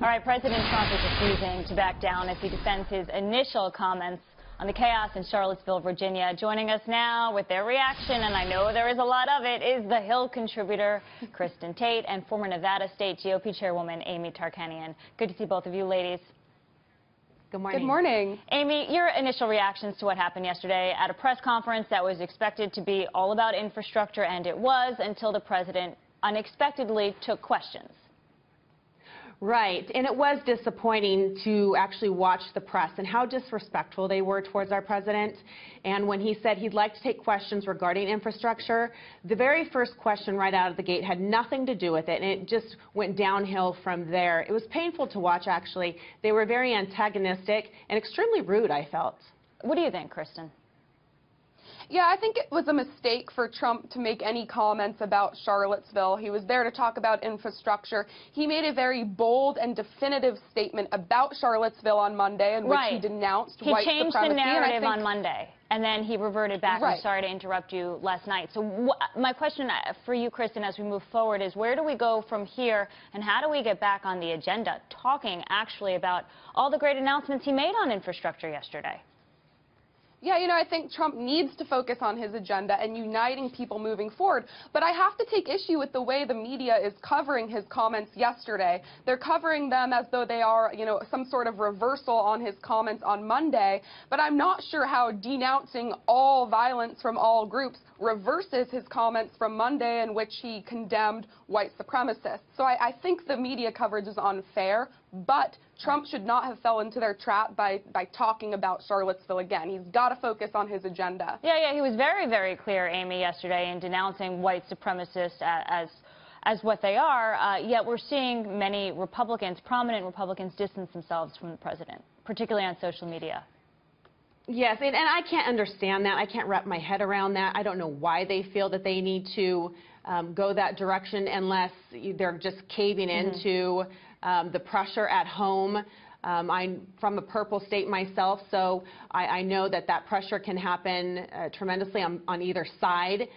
All right, President Trump is refusing to back down as he defends his initial comments on the chaos in Charlottesville, Virginia. Joining us now with their reaction, and I know there is a lot of it, is the Hill contributor Kristin Tate and former Nevada State GOP chairwoman Amy Tarkanian. Good to see both of you ladies. Good morning. Good morning. Amy, your initial reactions to what happened yesterday at a press conference that was expected to be all about infrastructure, and it was, until the president unexpectedly took questions. Right, and it was disappointing to actually watch the press and how disrespectful they were towards our president. And when he said he'd like to take questions regarding infrastructure, the very first question right out of the gate had nothing to do with it, and it just went downhill from there. It was painful to watch, actually. They were very antagonistic and extremely rude, I felt. What do you think, Kristin? Yeah, I think it was a mistake for Trump to make any comments about Charlottesville. He was there to talk about infrastructure. He made a very bold and definitive statement about Charlottesville on Monday in which he denounced white supremacy. He changed the narrative on Monday, and then he reverted back. I'm sorry to interrupt you last night. So my question for you, Kristin, as we move forward is, where do we go from here, and how do we get back on the agenda, talking actually about all the great announcements he made on infrastructure yesterday? Yeah, you know, I think Trump needs to focus on his agenda and uniting people moving forward. But I have to take issue with the way the media is covering his comments yesterday. They're covering them as though they are, you know, some sort of reversal on his comments on Monday. But I'm not sure how denouncing all violence from all groups reverses his comments from Monday in which he condemned white supremacists. So I think the media coverage is unfair, but Trump should not have fell into their trap by talking about Charlottesville again. He's got to focus on his agenda. Yeah, he was very, very clear, Amy, yesterday in denouncing white supremacists as what they are, yet we're seeing many Republicans, prominent Republicans, distance themselves from the president, particularly on social media. Yes, and I can't understand that. I can't wrap my head around that. I don't know why they feel that they need to go that direction unless they're just caving into the pressure at home. I'm from a purple state myself, so I know that pressure can happen tremendously on either side.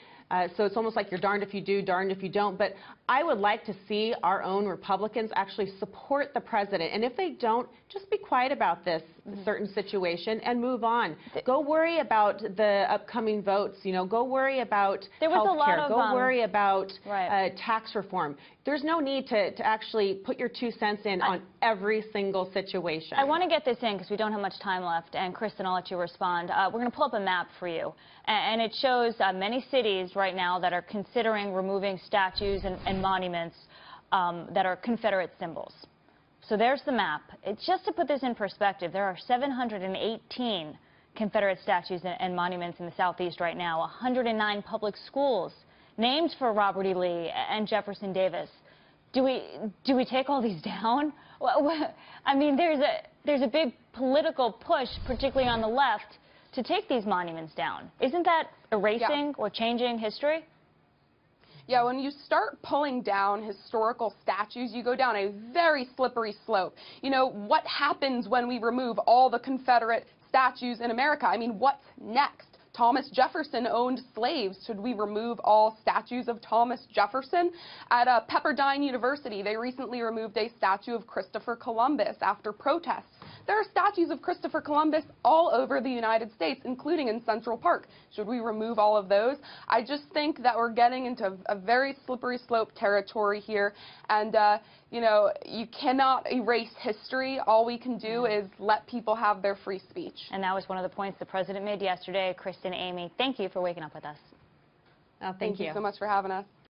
So it's almost like you're darned if you do, darned if you don't. But I would like to see our own Republicans actually support the president. And if they don't, just be quiet about this certain situation and move on. Go worry about the upcoming votes. You know, go worry about health care. Go worry about tax reform. There's no need to actually put your 2 cents in on every single situation. I want to get this in because we don't have much time left. And Kristin, I'll let you respond. We're going to pull up a map for you. And it shows many cities right now that are considering removing statues and monuments that are Confederate symbols. So there's the map. Just to put this in perspective, there are 718 Confederate statues and monuments in the Southeast right now, 109 public schools named for Robert E. Lee and Jefferson Davis. Do we take all these down? I mean, there's a big political push, particularly on the left, to take these monuments down. Isn't that erasing or changing history? Yeah, when you start pulling down historical statues, you go down a very slippery slope. You know, what happens when we remove all the Confederate statues in America? I mean, what's next? Thomas Jefferson owned slaves. Should we remove all statues of Thomas Jefferson? At Pepperdine University, they recently removed a statue of Christopher Columbus after protests. There are statues of Christopher Columbus all over the United States, including in Central Park. Should we remove all of those? I just think that we're getting into a very slippery slope territory here. And, you know, you cannot erase history. All we can do is let people have their free speech. And that was one of the points the president made yesterday. Kristin, Amy, thank you for waking up with us. Oh, thank you so much for having us.